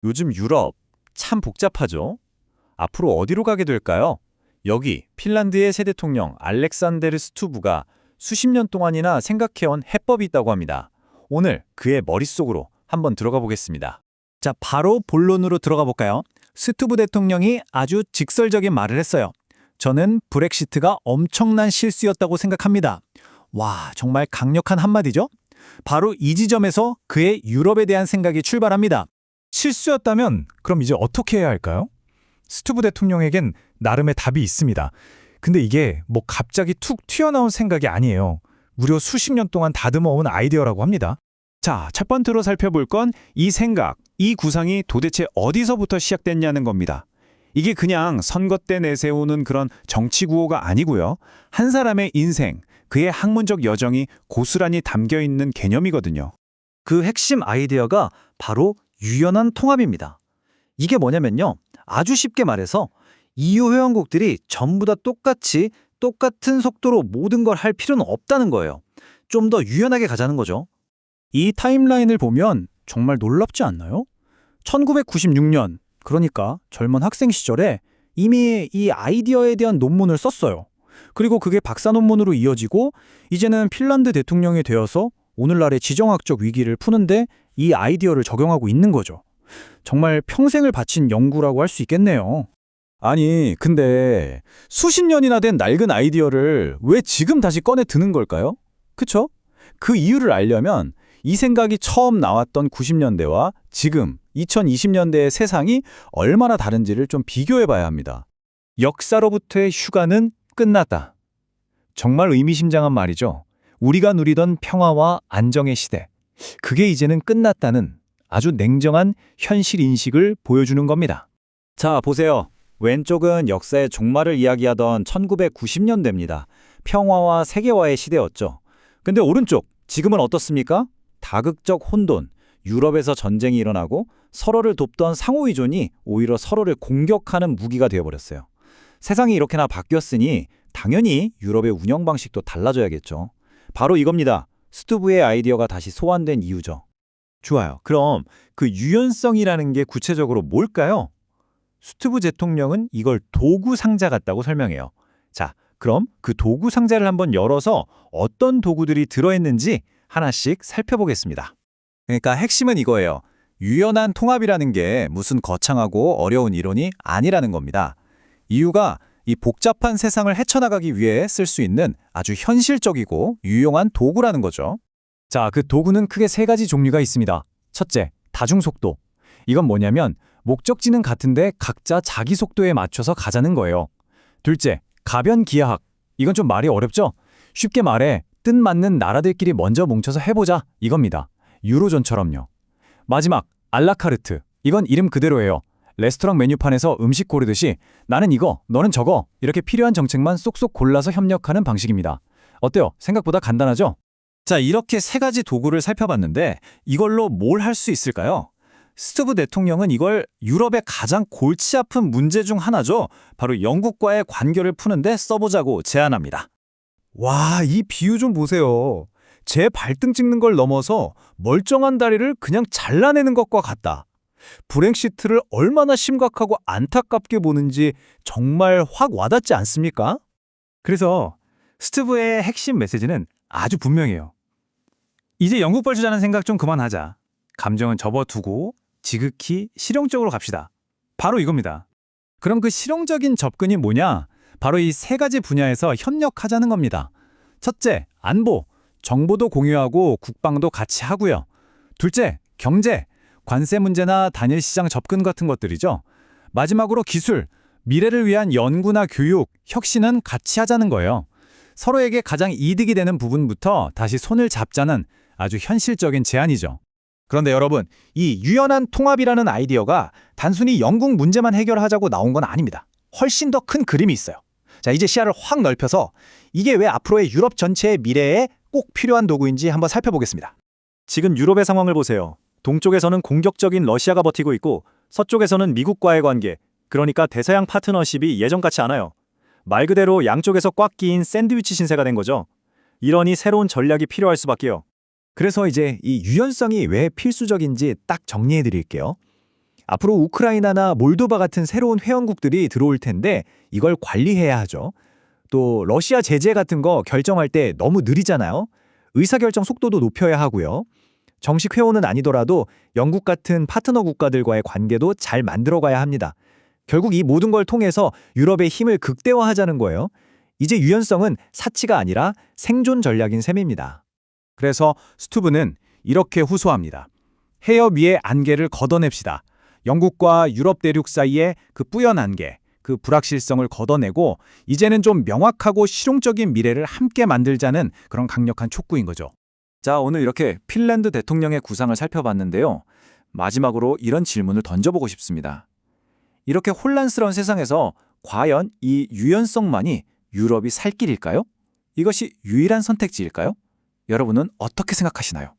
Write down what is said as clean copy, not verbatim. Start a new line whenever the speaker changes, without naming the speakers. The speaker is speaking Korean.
요즘 유럽 참 복잡하죠? 앞으로 어디로 가게 될까요? 여기 핀란드의 새 대통령 알렉산데르 스투브가 수십 년 동안이나 생각해온 해법이 있다고 합니다. 오늘 그의 머릿속으로 한번 들어가 보겠습니다.
자, 바로 본론으로 들어가 볼까요? 스투브 대통령이 아주 직설적인 말을 했어요. 저는 브렉시트가 엄청난 실수였다고 생각합니다. 와, 정말 강력한 한마디죠? 바로 이 지점에서 그의 유럽에 대한 생각이 출발합니다.
실수였다면 그럼 이제 어떻게 해야 할까요? 스투브 대통령에겐 나름의 답이 있습니다. 근데 이게 뭐 갑자기 툭 튀어나온 생각이 아니에요. 무려 수십 년 동안 다듬어온 아이디어라고 합니다. 자, 첫 번째로 살펴볼 건 이 생각, 이 구상이 도대체 어디서부터 시작됐냐는 겁니다. 이게 그냥 선거 때 내세우는 그런 정치 구호가 아니고요. 한 사람의 인생, 그의 학문적 여정이 고스란히 담겨 있는 개념이거든요.
그 핵심 아이디어가 바로 유연한 통합입니다. 이게 뭐냐면요. 아주 쉽게 말해서 EU 회원국들이 전부 다 똑같은 속도로 모든 걸 할 필요는 없다는 거예요. 좀 더 유연하게 가자는 거죠. 이 타임라인을 보면 정말 놀랍지 않나요? 1996년, 그러니까 젊은 학생 시절에 이미 이 아이디어에 대한 논문을 썼어요. 그리고 그게 박사 논문으로 이어지고 이제는 핀란드 대통령이 되어서 오늘날의 지정학적 위기를 푸는데 이 아이디어를 적용하고 있는 거죠. 정말 평생을 바친 연구라고 할 수 있겠네요.
아니, 근데 수십 년이나 된 낡은 아이디어를 왜 지금 다시 꺼내 드는 걸까요? 그쵸? 그 이유를 알려면 이 생각이 처음 나왔던 90년대와 지금 2020년대의 세상이 얼마나 다른지를 좀 비교해 봐야 합니다. 역사로부터의 휴가는 끝났다. 정말 의미심장한 말이죠. 우리가 누리던 평화와 안정의 시대, 그게 이제는 끝났다는 아주 냉정한 현실 인식을 보여주는 겁니다. 자, 보세요. 왼쪽은 역사의 종말을 이야기하던 1990년대입니다. 평화와 세계화의 시대였죠. 근데 오른쪽, 지금은 어떻습니까? 다극적 혼돈, 유럽에서 전쟁이 일어나고 서로를 돕던 상호의존이 오히려 서로를 공격하는 무기가 되어버렸어요. 세상이 이렇게나 바뀌었으니 당연히 유럽의 운영 방식도 달라져야겠죠. 바로 이겁니다. 스투브의 아이디어가 다시 소환된 이유죠. 좋아요. 그럼 그 유연성이라는 게 구체적으로 뭘까요? 스투브 대통령은 이걸 도구 상자 같다고 설명해요. 자, 그럼 그 도구 상자를 한번 열어서 어떤 도구들이 들어있는지 하나씩 살펴보겠습니다.
그러니까 핵심은 이거예요. 유연한 통합이라는 게 무슨 거창하고 어려운 이론이 아니라는 겁니다. 이유가 이 복잡한 세상을 헤쳐나가기 위해 쓸 수 있는 아주 현실적이고 유용한 도구라는 거죠. 자, 그 도구는 크게 세 가지 종류가 있습니다. 첫째, 다중속도. 이건 뭐냐면 목적지는 같은데 각자 자기 속도에 맞춰서 가자는 거예요. 둘째, 가변기하학. 이건 좀 말이 어렵죠? 쉽게 말해 뜻맞는 나라들끼리 먼저 뭉쳐서 해보자 이겁니다. 유로존처럼요. 마지막, 알라카르트. 이건 이름 그대로예요. 레스토랑 메뉴판에서 음식 고르듯이 나는 이거, 너는 저거 이렇게 필요한 정책만 쏙쏙 골라서 협력하는 방식입니다. 어때요? 생각보다 간단하죠? 자, 이렇게 세 가지 도구를 살펴봤는데 이걸로 뭘 할 수 있을까요? 스투브 대통령은 이걸 유럽의 가장 골치 아픈 문제 중 하나죠. 바로 영국과의 관계를 푸는데 써보자고 제안합니다. 와, 이 비유 좀 보세요. 제 발등 찍는 걸 넘어서 멀쩡한 다리를 그냥 잘라내는 것과 같다. 브렉시트를 얼마나 심각하고 안타깝게 보는지 정말 확 와닿지 않습니까? 그래서 스투브의 핵심 메시지는 아주 분명해요. 이제 영국 벌주자는 생각 좀 그만하자. 감정은 접어두고 지극히 실용적으로 갑시다. 바로 이겁니다. 그럼 그 실용적인 접근이 뭐냐? 바로 이 세 가지 분야에서 협력하자는 겁니다. 첫째, 안보. 정보도 공유하고 국방도 같이 하고요. 둘째, 경제. 관세 문제나 단일 시장 접근 같은 것들이죠. 마지막으로 기술. 미래를 위한 연구나 교육, 혁신은 같이 하자는 거예요. 서로에게 가장 이득이 되는 부분부터 다시 손을 잡자는 아주 현실적인 제안이죠. 그런데 여러분, 이 유연한 통합이라는 아이디어가 단순히 영국 문제만 해결하자고 나온 건 아닙니다. 훨씬 더 큰 그림이 있어요. 자, 이제 시야를 확 넓혀서 이게 왜 앞으로의 유럽 전체의 미래에 꼭 필요한 도구인지 한번 살펴보겠습니다. 지금 유럽의 상황을 보세요. 동쪽에서는 공격적인 러시아가 버티고 있고 서쪽에서는 미국과의 관계, 그러니까 대서양 파트너십이 예전 같지 않아요. 말 그대로 양쪽에서 꽉 끼인 샌드위치 신세가 된 거죠. 이러니 새로운 전략이 필요할 수밖에요. 그래서 이제 이 유연성이 왜 필수적인지 딱 정리해 드릴게요. 앞으로 우크라이나나 몰도바 같은 새로운 회원국들이 들어올 텐데 이걸 관리해야 하죠. 또 러시아 제재 같은 거 결정할 때 너무 느리잖아요. 의사결정 속도도 높여야 하고요. 정식 회원은 아니더라도 영국 같은 파트너 국가들과의 관계도 잘 만들어가야 합니다. 결국 이 모든 걸 통해서 유럽의 힘을 극대화하자는 거예요. 이제 유연성은 사치가 아니라 생존 전략인 셈입니다.
그래서 스투브는 이렇게 후소합니다. 해협 위의 안개를 걷어냅시다. 영국과 유럽 대륙 사이의 그 뿌연 안개, 그 불확실성을 걷어내고 이제는 좀 명확하고 실용적인 미래를 함께 만들자는 그런 강력한 촉구인 거죠. 자, 오늘 이렇게 핀란드 대통령의 구상을 살펴봤는데요. 마지막으로 이런 질문을 던져보고 싶습니다. 이렇게 혼란스러운 세상에서 과연 이 유연성만이 유럽이 살 길일까요? 이것이 유일한 선택지일까요? 여러분은 어떻게 생각하시나요?